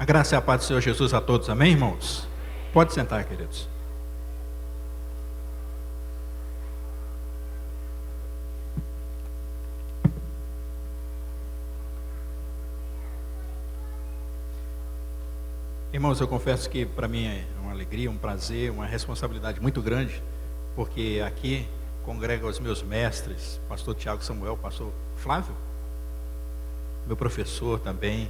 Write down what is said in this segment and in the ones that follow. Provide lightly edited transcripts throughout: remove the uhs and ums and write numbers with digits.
A graça e a paz do Senhor Jesus a todos, amém, irmãos? Pode sentar, queridos. Irmãos, eu confesso que para mim é uma alegria, um prazer, uma responsabilidade muito grande, porque aqui congrega os meus mestres, pastor Tiago Samuel, pastor Flávio, meu professor também,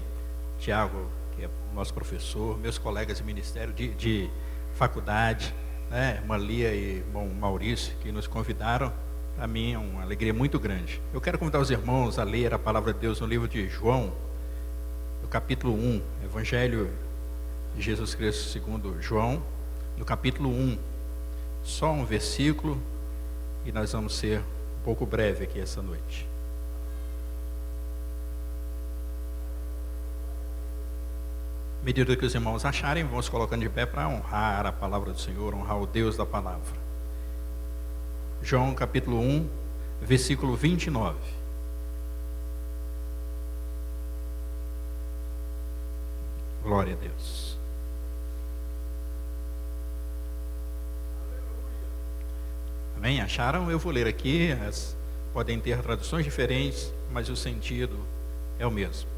Tiago, que é nosso professor, meus colegas de ministério de faculdade, né, irmã Lia e irmão Maurício, que nos convidaram. Para mim é uma alegria muito grande. Eu quero convidar os irmãos a ler a palavra de Deus no livro de João, no capítulo 1, Evangelho de Jesus Cristo segundo João, no capítulo 1, só um versículo, e nós vamos ser um pouco breve aqui essa noite. À medida que os irmãos acharem, vamos colocando de pé para honrar a palavra do Senhor, honrar o Deus da palavra. João capítulo 1, versículo 29. Glória a Deus. Amém? Acharam? Eu vou ler aqui. Podem ter traduções diferentes, mas o sentido é o mesmo.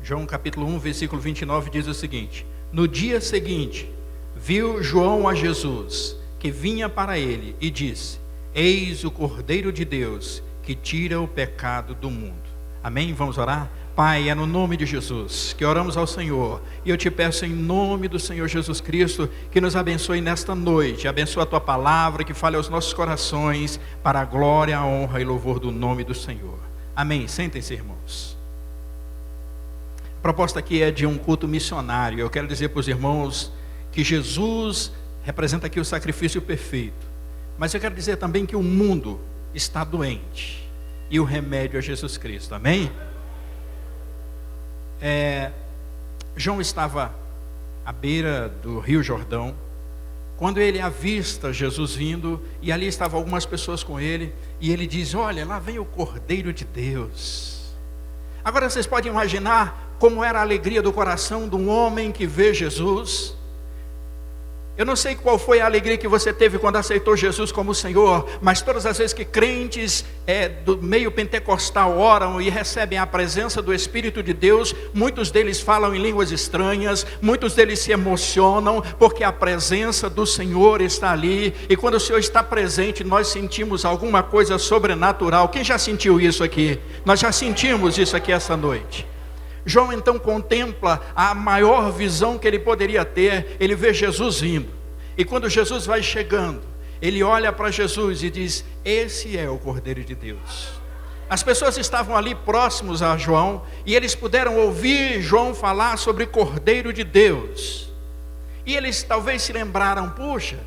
João capítulo 1, versículo 29 diz o seguinte: no dia seguinte, viu João a Jesus, que vinha para ele, e disse: eis o Cordeiro de Deus, que tira o pecado do mundo. Amém? Vamos orar? Pai, é no nome de Jesus que oramos ao Senhor, e eu te peço em nome do Senhor Jesus Cristo, que nos abençoe nesta noite, abençoa a tua palavra, que fale aos nossos corações, para a glória, a honra e louvor do nome do Senhor. Amém? Sentem-se, irmãos. A proposta aqui é de um culto missionário. Eu quero dizer para os irmãos que Jesus representa aqui o sacrifício perfeito, mas eu quero dizer também que o mundo está doente, e o remédio é Jesus Cristo, amém? João estava à beira do Rio Jordão, quando ele avista Jesus vindo, e ali estavam algumas pessoas com ele, e ele diz: olha, lá vem o Cordeiro de Deus. Agora vocês podem imaginar como era a alegria do coração de um homem que vê Jesus. Eu não sei qual foi a alegria que você teve quando aceitou Jesus como Senhor, mas todas as vezes que crentes do meio pentecostal oram e recebem a presença do Espírito de Deus, muitos deles falam em línguas estranhas, muitos deles se emocionam, porque a presença do Senhor está ali, e quando o Senhor está presente, nós sentimos alguma coisa sobrenatural. Quem já sentiu isso aqui? Nós já sentimos isso aqui essa noite. João então contempla a maior visão que ele poderia ter. Ele vê Jesus vindo, e quando Jesus vai chegando, ele olha para Jesus e diz: esse é o Cordeiro de Deus. As pessoas estavam ali próximos a João, e eles puderam ouvir João falar sobre Cordeiro de Deus, e eles talvez se lembraram: puxa,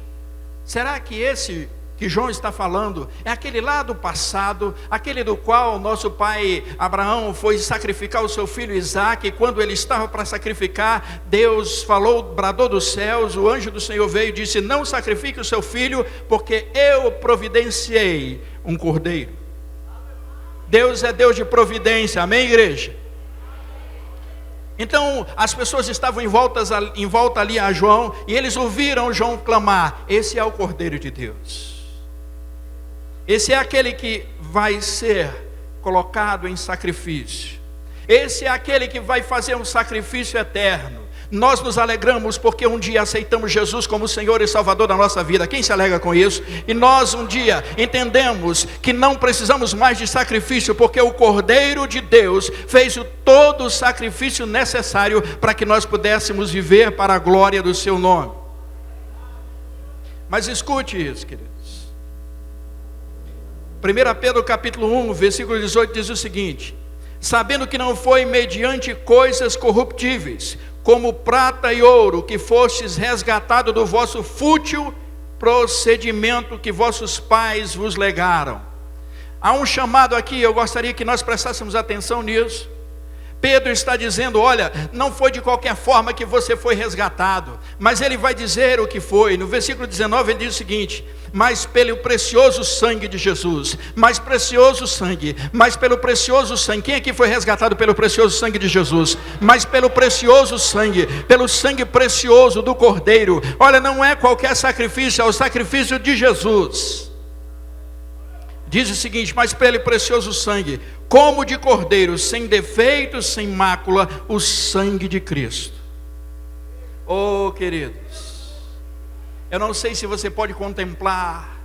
será que esse que João está falando é aquele lá do passado, aquele do qual nosso pai Abraão foi sacrificar o seu filho Isaque, e quando ele estava para sacrificar, Deus falou, bradou dos céus, o anjo do Senhor veio e disse: não sacrifique o seu filho, porque eu providenciei um cordeiro. Deus é Deus de providência, amém, igreja? Então as pessoas estavam em volta ali a João, e eles ouviram João clamar: esse é o Cordeiro de Deus. Esse é aquele que vai ser colocado em sacrifício. Esse é aquele que vai fazer um sacrifício eterno. Nós nos alegramos porque um dia aceitamos Jesus como Senhor e Salvador da nossa vida. Quem se alegra com isso? E nós um dia entendemos que não precisamos mais de sacrifício, porque o Cordeiro de Deus fez todo o sacrifício necessário para que nós pudéssemos viver para a glória do seu nome. Mas escute isso, queridos. 1 Pedro capítulo 1, versículo 18 diz o seguinte: sabendo que não foi mediante coisas corruptíveis, como prata e ouro, que fostes resgatado do vosso fútil procedimento que vossos pais vos legaram. Há um chamado aqui, eu gostaria que nós prestássemos atenção nisso. Pedro está dizendo, olha, não foi de qualquer forma que você foi resgatado, mas ele vai dizer o que foi. No versículo 19 ele diz o seguinte: mas pelo precioso sangue de Jesus, mais precioso sangue, mas pelo precioso sangue. Quem aqui foi resgatado pelo precioso sangue de Jesus? Mas pelo precioso sangue, pelo sangue precioso do Cordeiro. Olha, não é qualquer sacrifício, é o sacrifício de Jesus. Diz o seguinte: mas pelo precioso sangue, como de cordeiro, sem defeito, sem mácula, o sangue de Cristo. Oh, queridos, eu não sei se você pode contemplar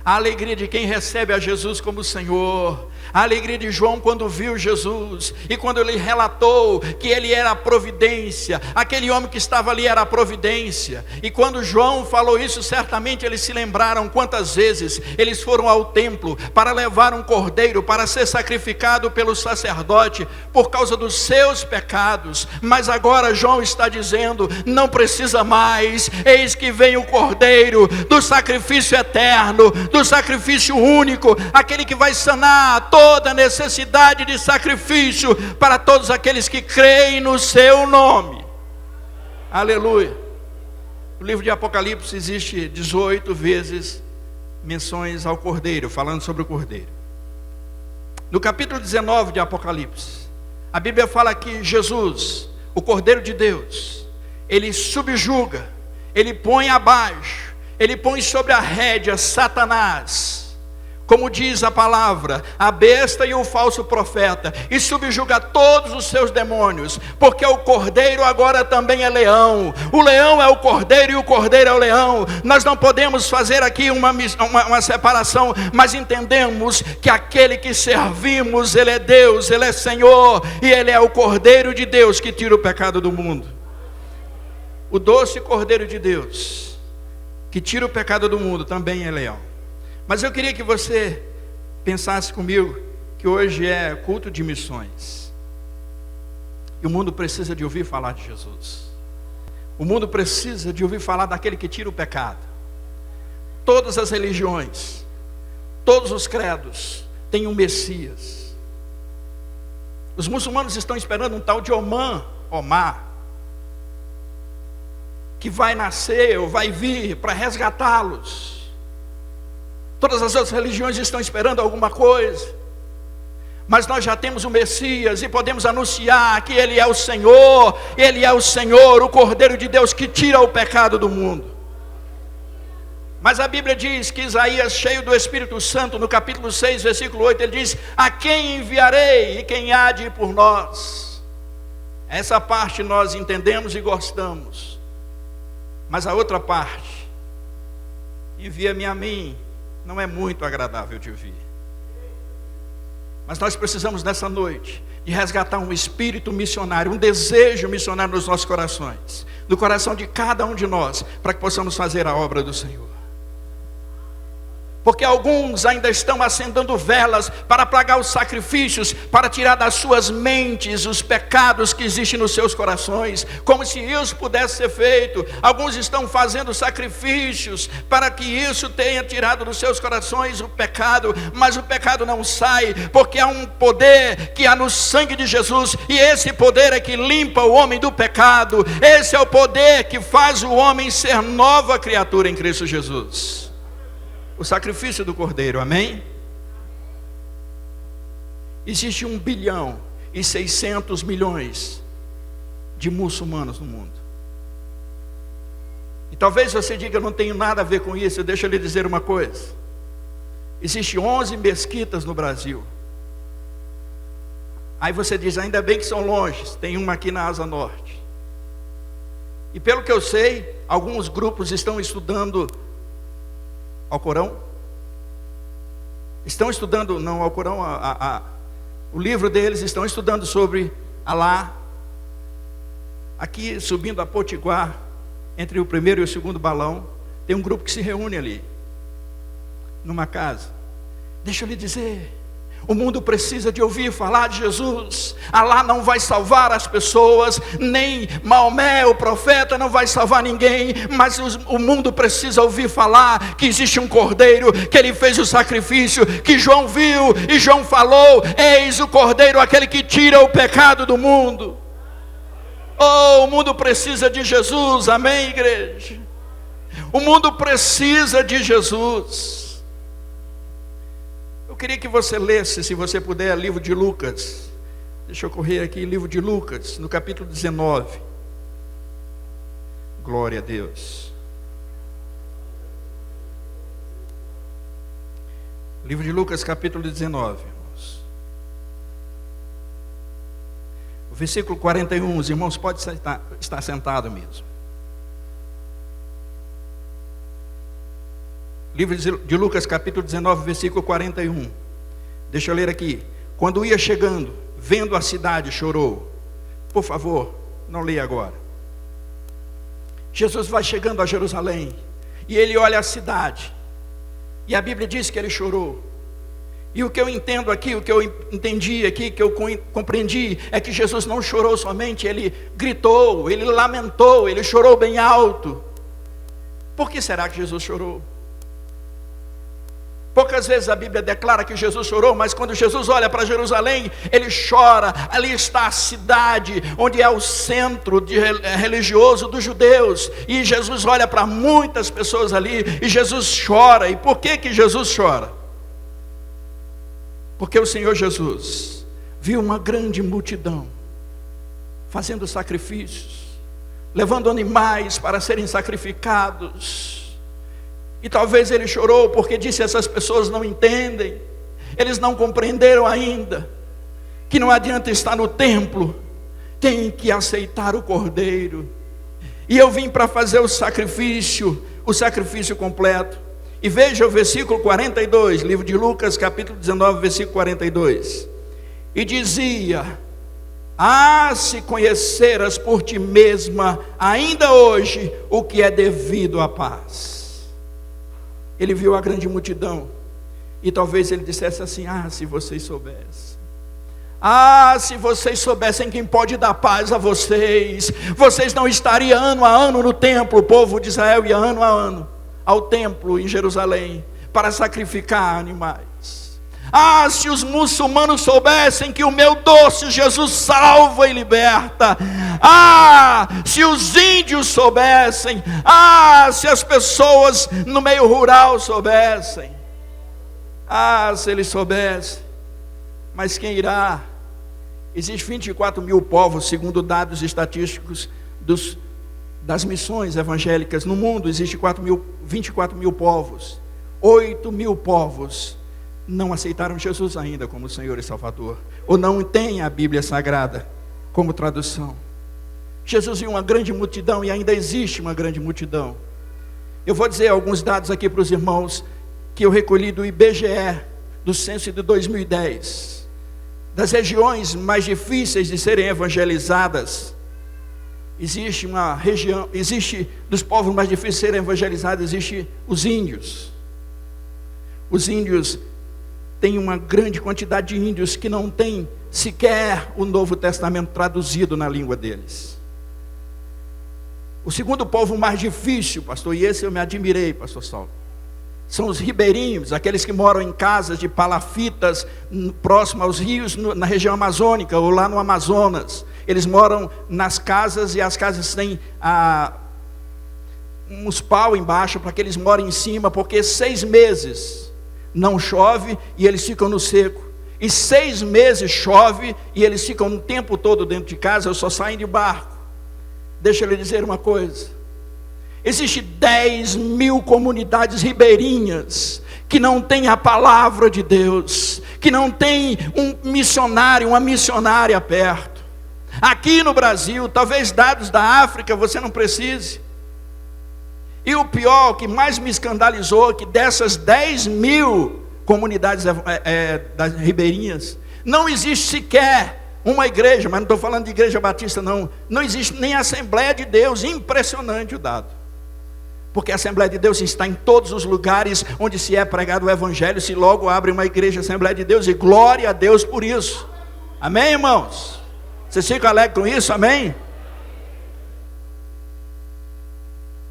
a alegria de quem recebe a Jesus como Senhor, a alegria de João quando viu Jesus, e quando ele relatou que ele era a providência, aquele homem que estava ali era a providência. E quando João falou isso, certamente eles se lembraram quantas vezes eles foram ao templo para levar um cordeiro para ser sacrificado pelo sacerdote por causa dos seus pecados. Mas agora João está dizendo, não precisa mais, eis que vem o cordeiro do sacrifício eterno, do sacrifício único, aquele que vai sanar toda necessidade de sacrifício para todos aqueles que creem no seu nome. Aleluia. No livro de Apocalipse existe 18 vezes menções ao Cordeiro, falando sobre o Cordeiro. No capítulo 19 de Apocalipse, a Bíblia fala que Jesus, o Cordeiro de Deus, ele subjuga, ele põe abaixo, ele põe sobre a rédea Satanás, como diz a palavra, a besta e o falso profeta, e subjuga todos os seus demônios, porque o cordeiro agora também é leão. O leão é o cordeiro e o cordeiro é o leão. Nós não podemos fazer aqui uma separação, mas entendemos que aquele que servimos, ele é Deus, ele é Senhor, e ele é o Cordeiro de Deus que tira o pecado do mundo. O doce Cordeiro de Deus que tira o pecado do mundo também é leão. Mas eu queria que você pensasse comigo que hoje é culto de missões, e o mundo precisa de ouvir falar de Jesus. O mundo precisa de ouvir falar daquele que tira o pecado. Todas as religiões, todos os credos têm um Messias. Os muçulmanos estão esperando um tal de Omar, que vai nascer ou vai vir para resgatá-los. Todas as outras religiões estão esperando alguma coisa, mas nós já temos o Messias e podemos anunciar que Ele é o Senhor. Ele é o Senhor, o Cordeiro de Deus que tira o pecado do mundo. Mas a Bíblia diz que Isaías, cheio do Espírito Santo, no capítulo 6, versículo 8, ele diz: a quem enviarei e quem há de ir por nós? Essa parte nós entendemos e gostamos. Mas a outra parte, envia-me a mim, não é muito agradável de ouvir. Mas nós precisamos nessa noite de resgatar um espírito missionário, um desejo missionário nos nossos corações, no coração de cada um de nós, para que possamos fazer a obra do Senhor. Porque alguns ainda estão acendendo velas para apagar os sacrifícios, para tirar das suas mentes os pecados que existem nos seus corações, como se isso pudesse ser feito. Alguns estão fazendo sacrifícios para que isso tenha tirado dos seus corações o pecado, mas o pecado não sai, porque há um poder que há no sangue de Jesus, e esse poder é que limpa o homem do pecado. Esse é o poder que faz o homem ser nova criatura em Cristo Jesus. O sacrifício do Cordeiro, amém? Existe 1 bilhão e 600 milhões de muçulmanos no mundo. E talvez você diga, eu não tenho nada a ver com isso. Deixa eu lhe dizer uma coisa. Existem 11 mesquitas no Brasil. Aí você diz, ainda bem que são longe. Tem uma aqui na Asa Norte. E pelo que eu sei, alguns grupos estão estudando Alcorão? Estão estudando, não Alcorão, o livro deles, estão estudando sobre Alá. Aqui subindo a Potiguar, entre o primeiro e o segundo balão, tem um grupo que se reúne ali, numa casa. Deixa eu lhe dizer, O mundo precisa de ouvir falar de Jesus. Alá não vai salvar as pessoas, nem Maomé, o profeta, não vai salvar ninguém, mas o mundo precisa ouvir falar que existe um cordeiro, que ele fez o sacrifício, que João viu e João falou: eis o cordeiro, aquele que tira o pecado do mundo. Oh, o mundo precisa de Jesus, amém, igreja? O mundo precisa de Jesus. Eu queria que você lesse, se você puder, o livro de Lucas. Deixa eu correr aqui, livro de Lucas, no capítulo 19. Glória a Deus. Livro de Lucas, capítulo 19, irmãos. O versículo 41, os irmãos podem estar sentados mesmo. Livro de Lucas, capítulo 19, versículo 41. Deixa eu ler aqui. Quando ia chegando, vendo a cidade, chorou. Por favor, não leia agora. Jesus vai chegando a Jerusalém, e ele olha a cidade, e a Bíblia diz que ele chorou. E o que eu entendo aqui, o que eu entendi aqui, que eu compreendi, é que Jesus não chorou somente, ele gritou, ele lamentou, ele chorou bem alto. Por que será que Jesus chorou? Poucas vezes a Bíblia declara que Jesus chorou, mas quando Jesus olha para Jerusalém, ele chora. Ali está a cidade, onde é o centro religioso dos judeus, e Jesus olha para muitas pessoas ali, e Jesus chora. E por que Jesus chora? Porque o Senhor Jesus viu uma grande multidão fazendo sacrifícios, levando animais para serem sacrificados. E talvez ele chorou porque disse: essas pessoas não entendem, eles não compreenderam ainda, que não adianta estar no templo, tem que aceitar o cordeiro. E eu vim para fazer o sacrifício completo. E veja o versículo 42, livro de Lucas, capítulo 19, versículo 42. E dizia: se conheceras por ti mesma, ainda hoje, o que é devido à paz. Ele viu a grande multidão, e talvez ele dissesse assim: se vocês soubessem. Se vocês soubessem quem pode dar paz a vocês, vocês não estariam ano a ano no templo. O povo de Israel ia ano a ano ao templo em Jerusalém para sacrificar animais. Se os muçulmanos soubessem que o meu doce Jesus salva e liberta. Se os índios soubessem. Se as pessoas no meio rural soubessem. Se eles soubessem. Mas quem irá? Existem 24 mil povos, segundo dados estatísticos das missões evangélicas no mundo. Existem 24 mil povos. 8 mil povos não aceitaram Jesus ainda como Senhor e Salvador, ou não têm a Bíblia Sagrada como tradução. Jesus viu uma grande multidão, e ainda existe uma grande multidão. Eu vou dizer alguns dados aqui para os irmãos, que eu recolhi do IBGE, do censo de 2010. Das regiões mais difíceis de serem evangelizadas, existe uma região, dos povos mais difíceis de serem evangelizados, existe os índios. Os índios, tem uma grande quantidade de índios que não tem sequer o Novo Testamento traduzido na língua deles. O segundo povo mais difícil, pastor, e esse eu me admirei, pastor Saulo, são os ribeirinhos, aqueles que moram em casas de palafitas, próximo aos rios, na região amazônica, ou lá no Amazonas. Eles moram nas casas, e as casas têm uns pau embaixo, para que eles morem em cima, porque 6 meses não chove e eles ficam no seco, e 6 meses chove e eles ficam o tempo todo dentro de casa, só saem de barco. Deixa eu lhe dizer uma coisa: existe 10 mil comunidades ribeirinhas que não têm a palavra de Deus, que não tem um missionário, uma missionária perto. Aqui no Brasil, talvez dados da África você não precise. E o pior, o que mais me escandalizou, que dessas 10 mil comunidades das ribeirinhas, não existe sequer uma igreja, mas não estou falando de igreja batista não existe nem Assembleia de Deus. Impressionante o dado. Porque a Assembleia de Deus está em todos os lugares onde se é pregado o Evangelho. Se logo abre uma igreja Assembleia de Deus, e glória a Deus por isso. Amém, irmãos? Vocês ficam alegres com isso? Amém?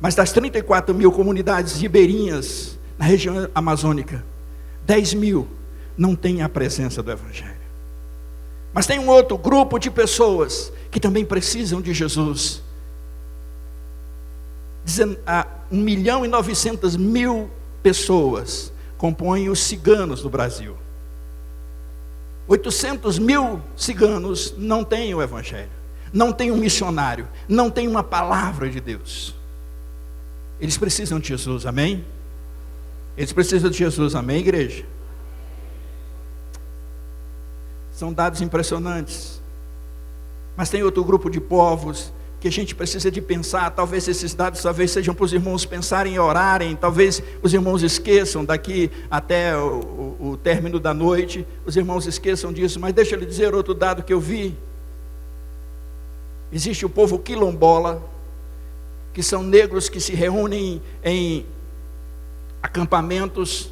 Mas das 34 mil comunidades ribeirinhas na região amazônica, 10 mil não têm a presença do Evangelho. Mas tem um outro grupo de pessoas que também precisam de Jesus. 1.900.000 pessoas compõem os ciganos do Brasil. 800.000 ciganos não têm o Evangelho, não têm um missionário, não têm uma palavra de Deus. Eles precisam de Jesus, amém? Eles precisam de Jesus, amém, igreja? São dados impressionantes. Mas tem outro grupo de povos que a gente precisa de pensar. Talvez esses dados sejam para os irmãos pensarem e orarem. Talvez os irmãos esqueçam daqui até o término da noite. Os irmãos esqueçam disso. Mas deixa eu lhe dizer outro dado que eu vi. Existe o povo quilombola, que são negros que se reúnem em acampamentos.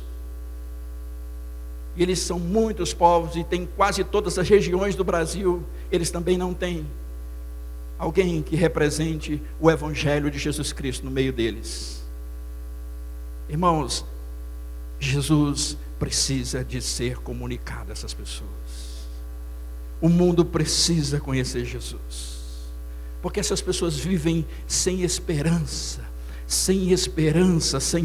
E eles são muitos povos e tem quase todas as regiões do Brasil. Eles também não têm alguém que represente o Evangelho de Jesus Cristo no meio deles. Irmãos, Jesus precisa de ser comunicado a essas pessoas. O mundo precisa conhecer Jesus, porque essas pessoas vivem sem esperança, sem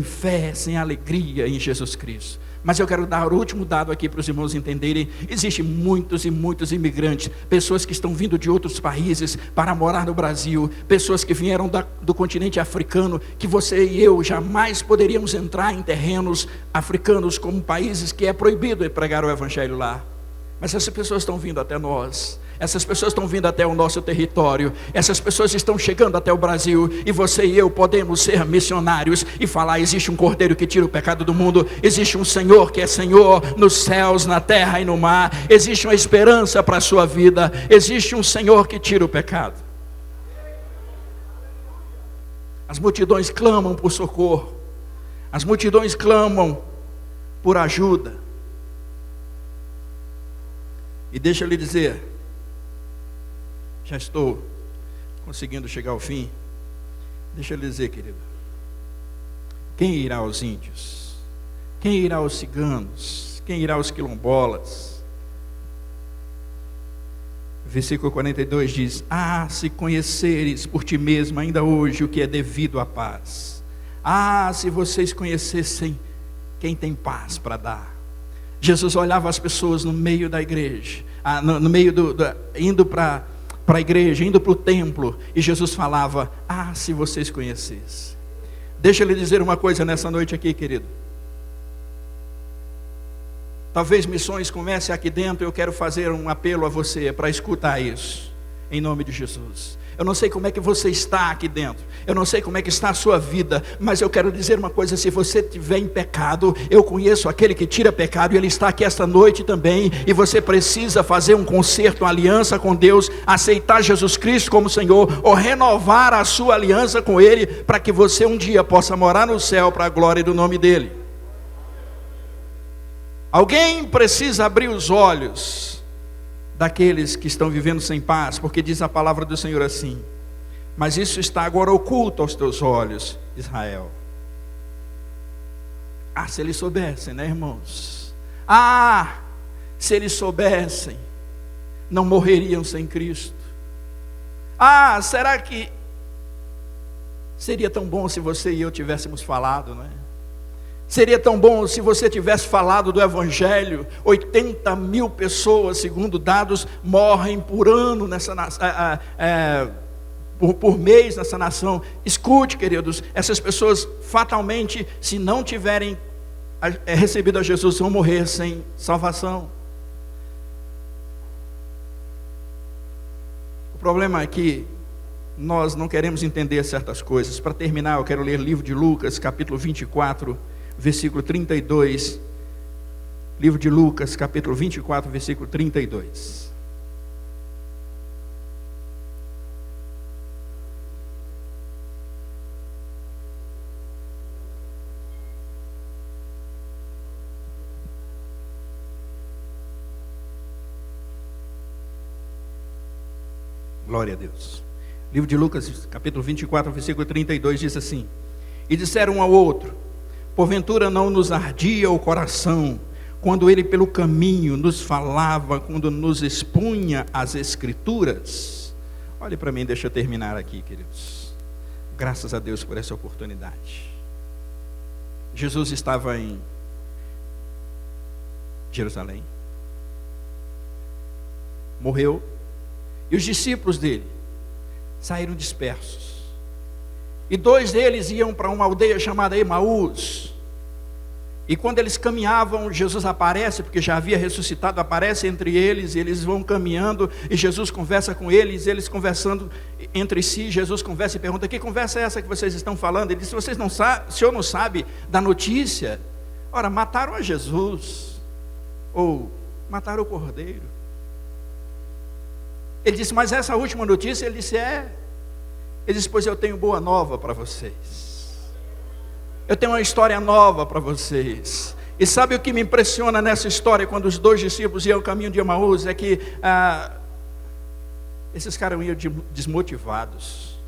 fé, sem alegria em Jesus Cristo. Mas eu quero dar o último dado aqui para os irmãos entenderem. Existem muitos e muitos imigrantes, pessoas que estão vindo de outros países para morar no Brasil, pessoas que vieram do continente africano, que você e eu jamais poderíamos entrar em terrenos africanos como países que é proibido pregar o Evangelho lá. Mas essas pessoas estão vindo até nós. Essas pessoas estão vindo até o nosso território. Essas pessoas estão chegando até o Brasil. E você e eu podemos ser missionários e falar: existe um Cordeiro que tira o pecado do mundo. Existe um Senhor que é Senhor nos céus, na terra e no mar. Existe uma esperança para a sua vida. Existe um Senhor que tira o pecado. As multidões clamam por socorro. As multidões clamam por ajuda. E deixa eu lhe dizer, já estou conseguindo chegar ao fim. Deixa eu lhe dizer, querido, quem irá aos índios? Quem irá aos ciganos? Quem irá aos quilombolas? Versículo 42 diz: ah, se conheceres por ti mesmo ainda hoje o que é devido à paz. Ah, se vocês conhecessem quem tem paz para dar. Jesus olhava as pessoas no meio da igreja, indo para a igreja, indo para o templo, e Jesus falava: ah, se vocês conhecessem. Deixa eu lhe dizer uma coisa nessa noite aqui, querido. Talvez missões comece aqui dentro. Eu quero fazer um apelo a você para escutar isso, em nome de Jesus. Eu não sei como é que você está aqui dentro, eu não sei como é que está a sua vida, mas eu quero dizer uma coisa: se você estiver em pecado, eu conheço aquele que tira pecado, e Ele está aqui esta noite também, e você precisa fazer um concerto, uma aliança com Deus, aceitar Jesus Cristo como Senhor, ou renovar a sua aliança com Ele, para que você um dia possa morar no céu para a glória do nome dEle. Alguém precisa abrir os olhos daqueles que estão vivendo sem paz, porque diz a palavra do Senhor assim: mas isso está agora oculto aos teus olhos, Israel. Ah, se eles soubessem, né, irmãos? Ah, se eles soubessem, não morreriam sem Cristo. Ah, será que seria tão bom se você e eu tivéssemos falado, não é? Seria tão bom se você tivesse falado do Evangelho. 80 mil pessoas, segundo dados, morrem por ano por mês nessa nação. Escute, queridos, essas pessoas fatalmente, se não tiverem recebido a Jesus, vão morrer sem salvação. O problema é que nós não queremos entender certas coisas. Para terminar, eu quero ler o livro de Lucas, capítulo 24, versículo 32, livro de Lucas, capítulo 24, versículo 32. Glória a Deus. Livro de Lucas, capítulo 24, versículo 32, diz assim: E disseram um ao outro: Porventura não nos ardia o coração, quando ele pelo caminho nos falava, quando nos expunha as Escrituras? Olhe para mim, deixa eu terminar aqui, queridos. Graças a Deus por essa oportunidade. Jesus estava em Jerusalém, morreu, e os discípulos dele saíram dispersos. E 2 deles iam para uma aldeia chamada Emaús. E quando eles caminhavam, Jesus aparece, porque já havia ressuscitado, aparece entre eles, e eles vão caminhando, e Jesus conversa com eles, eles conversando entre si, Jesus conversa e pergunta: que conversa é essa que vocês estão falando? Ele disse: vocês não sabem, o senhor não sabe da notícia? Ora, mataram a Jesus, ou mataram o Cordeiro. Ele disse: mas essa última notícia? Ele disse: é. Ele disse: pois eu tenho boa nova para vocês. Eu tenho uma história nova para vocês. E sabe o que me impressiona nessa história, quando os 2 discípulos iam ao caminho de Emaús? É que esses caras iam desmotivados.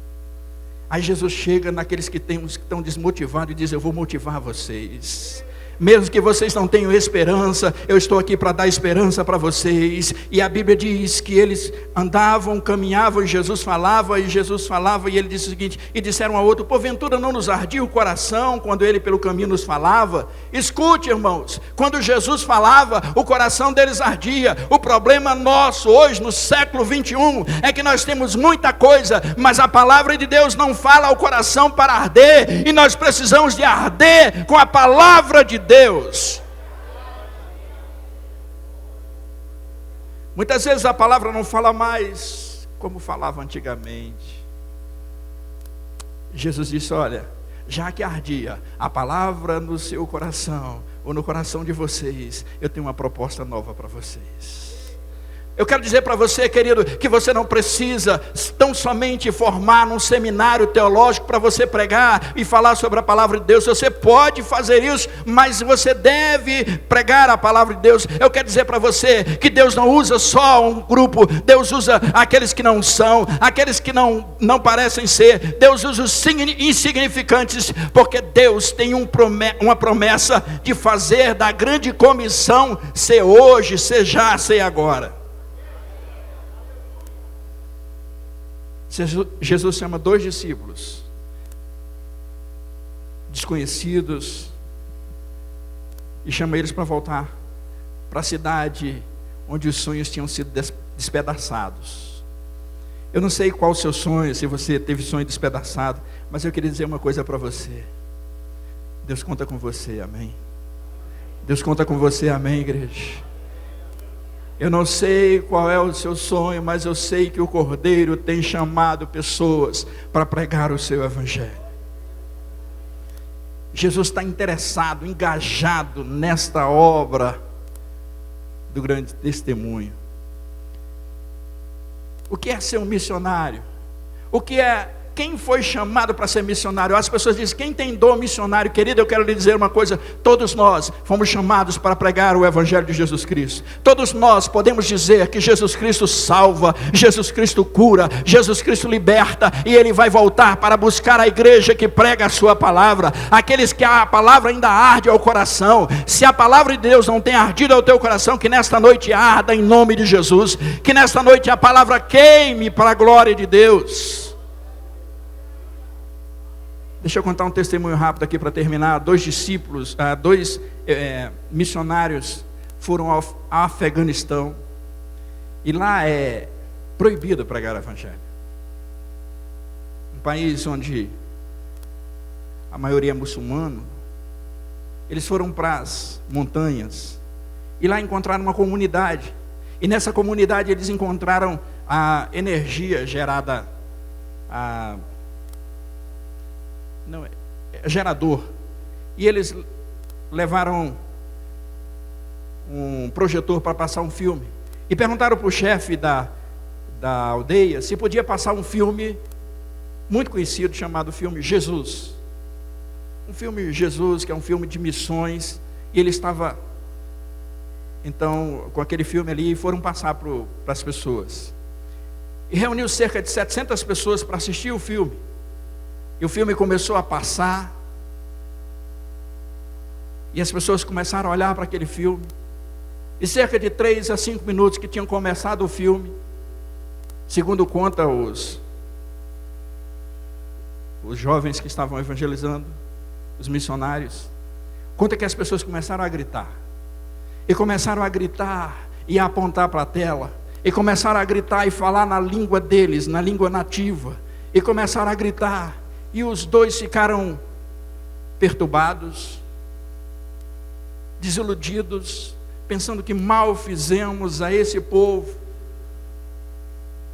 Aí Jesus chega naqueles que estão desmotivados e diz: eu vou motivar vocês. Mesmo que vocês não tenham esperança, eu estou aqui para dar esperança para vocês. E a Bíblia diz que eles andavam, caminhavam, e Jesus falava, e ele disse o seguinte: e disseram ao outro: porventura não nos ardia o coração, quando ele pelo caminho nos falava? Escute, irmãos, quando Jesus falava, o coração deles ardia. O problema nosso hoje, no século 21, é que nós temos muita coisa, mas a palavra de Deus não fala ao coração para arder, e nós precisamos de arder com a palavra de Deus. Muitas vezes a palavra não fala mais como falava antigamente. Jesus disse: olha, já que ardia a palavra no seu coração, ou no coração de vocês, eu tenho uma proposta nova para vocês. Eu quero dizer para você, querido, que você não precisa tão somente formar num seminário teológico para você pregar e falar sobre a palavra de Deus. Você pode fazer isso, mas você deve pregar a palavra de Deus. Eu quero dizer para você que Deus não usa só um grupo, Deus usa aqueles que não são, aqueles que não parecem ser. Deus usa os insignificantes, porque Deus tem uma promessa de fazer da grande comissão ser hoje, ser já, ser agora. Jesus chama 2 discípulos desconhecidos e chama eles para voltar para a cidade onde os sonhos tinham sido despedaçados. Eu não sei qual o seu sonho, se você teve sonho despedaçado, mas eu queria dizer uma coisa para você: Deus conta com você, amém? Deus conta com você, amém, igreja? Eu não sei qual é o seu sonho, mas eu sei que o Cordeiro tem chamado pessoas para pregar o seu evangelho. Jesus está interessado, engajado nesta obra do grande testemunho. O que é ser um missionário? Quem foi chamado para ser missionário? As pessoas dizem: quem tem dom missionário? Querido, eu quero lhe dizer uma coisa: todos nós fomos chamados para pregar o evangelho de Jesus Cristo. Todos nós podemos dizer que Jesus Cristo salva, Jesus Cristo cura, Jesus Cristo liberta, e Ele vai voltar para buscar a igreja que prega a sua palavra, aqueles que a palavra ainda arde ao coração. Se a palavra de Deus não tem ardido ao teu coração, que nesta noite arda em nome de Jesus, que nesta noite a palavra queime para a glória de Deus. Deixa eu contar um testemunho rápido aqui para terminar. 2 discípulos, 2 missionários foram ao Afeganistão. E lá é proibido pregar o evangelho. Um país onde a maioria é muçulmano. Eles foram para as montanhas. E lá encontraram uma comunidade. E nessa comunidade eles encontraram a energia gerada gerador. E eles levaram um projetor para passar um filme. E perguntaram para o chefe da aldeia se podia passar um filme muito conhecido, chamado filme Jesus. Um filme Jesus, que é um filme de missões. E ele estava, então, com aquele filme ali, e foram passar para as pessoas. e reuniu cerca de 700 pessoas para assistir o filme. E o filme começou a passar, e as pessoas começaram a olhar para aquele filme, e cerca de 3 a 5 minutos que tinham começado o filme, segundo conta os jovens que estavam evangelizando, os missionários, conta que as pessoas começaram a gritar, e começaram a gritar e a apontar para a tela, e começaram a gritar e falar na língua deles, na língua nativa, e começaram a gritar, e os dois ficaram perturbados, desiludidos, pensando que mal fizemos a esse povo,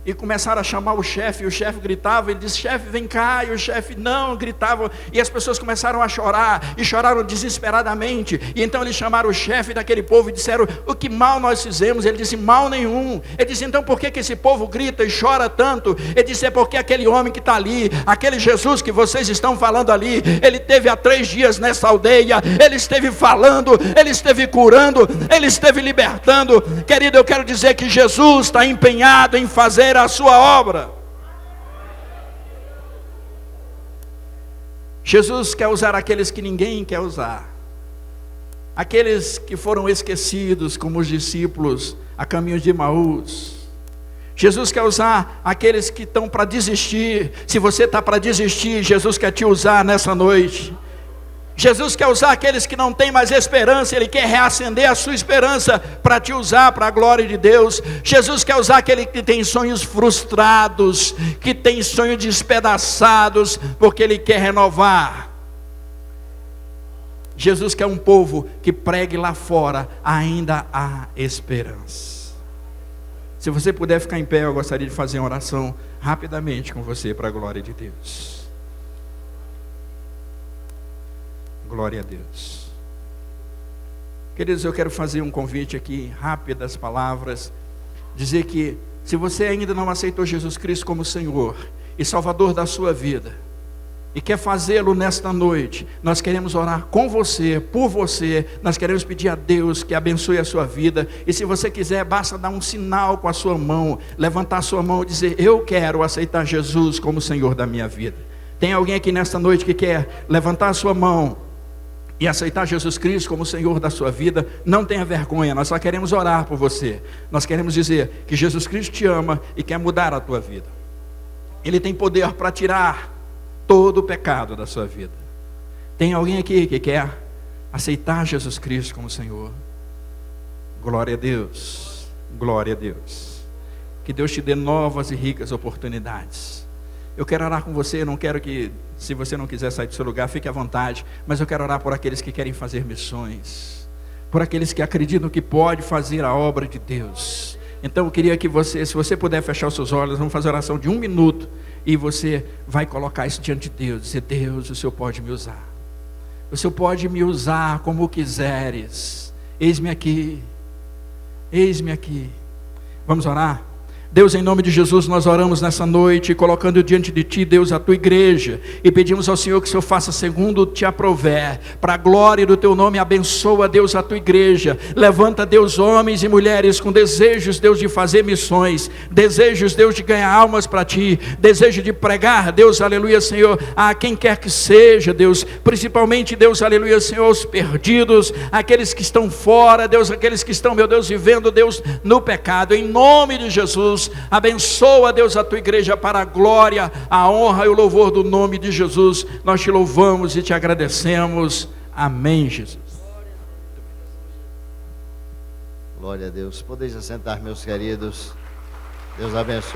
e começaram a chamar o chefe, e o chefe gritava, ele disse: chefe, vem cá, e o chefe não, gritava, e as pessoas começaram a chorar, e choraram desesperadamente, e então eles chamaram o chefe daquele povo e disseram: o que mal nós fizemos? Ele disse: mal nenhum. Ele disse: então por que esse povo grita e chora tanto? Ele disse: é porque aquele homem que está ali, aquele Jesus que vocês estão falando ali, ele esteve há 3 dias nessa aldeia, ele esteve falando, ele esteve curando, ele esteve libertando. Querido, eu quero dizer que Jesus está empenhado em fazer a sua obra. Jesus quer usar aqueles que ninguém quer usar, aqueles que foram esquecidos, como os discípulos a caminho de Emaús. Jesus quer usar aqueles que estão para desistir. Se você está para desistir, Jesus quer te usar nessa noite. Jesus quer usar aqueles que não têm mais esperança, Ele quer reacender a sua esperança para te usar para a glória de Deus. Jesus quer usar aquele que tem sonhos frustrados, que tem sonhos despedaçados, porque Ele quer renovar. Jesus quer um povo que pregue lá fora, ainda há esperança. Se você puder ficar em pé, eu gostaria de fazer uma oração rapidamente com você para a glória de Deus. Glória a Deus. Queridos, eu quero fazer um convite aqui, rápidas palavras, dizer que se você ainda não aceitou Jesus Cristo como Senhor e Salvador da sua vida, e quer fazê-lo nesta noite, nós queremos orar com você, por você, nós queremos pedir a Deus que abençoe a sua vida, e se você quiser, basta dar um sinal com a sua mão, levantar a sua mão e dizer: eu quero aceitar Jesus como Senhor da minha vida. Tem alguém aqui nesta noite que quer levantar a sua mão e aceitar Jesus Cristo como Senhor da sua vida? Não tenha vergonha, nós só queremos orar por você. Nós queremos dizer que Jesus Cristo te ama e quer mudar a tua vida. Ele tem poder para tirar todo o pecado da sua vida. Tem alguém aqui que quer aceitar Jesus Cristo como Senhor? Glória a Deus, glória a Deus. Que Deus te dê novas e ricas oportunidades. Eu quero orar com você, eu não quero que, se você não quiser sair do seu lugar, fique à vontade, mas eu quero orar por aqueles que querem fazer missões, por aqueles que acreditam que pode fazer a obra de Deus. Então eu queria que você, se você puder fechar os seus olhos, vamos fazer a oração de 1 minuto, e você vai colocar isso diante de Deus, dizer: Deus, o Senhor pode me usar, o Senhor pode me usar como quiseres, eis-me aqui, eis-me aqui. Vamos orar? Deus, em nome de Jesus, nós oramos nessa noite, colocando diante de Ti, Deus, a Tua igreja, e pedimos ao Senhor que o Senhor faça segundo Te aprouver, para a glória do Teu nome. Abençoa, Deus, a Tua igreja, levanta, Deus, homens e mulheres com desejos, Deus, de fazer missões, desejos, Deus, de ganhar almas para Ti, desejo de pregar, Deus, aleluia, Senhor, a quem quer que seja, Deus, principalmente, Deus, aleluia, Senhor, os perdidos, aqueles que estão fora, Deus, aqueles que estão, meu Deus, vivendo, Deus, no pecado. Em nome de Jesus, abençoa, Deus, a Tua igreja para a glória, a honra e o louvor do nome de Jesus. Nós Te louvamos e Te agradecemos. Amém, Jesus. Glória a Deus. Podeis assentar, meus queridos. Deus abençoe.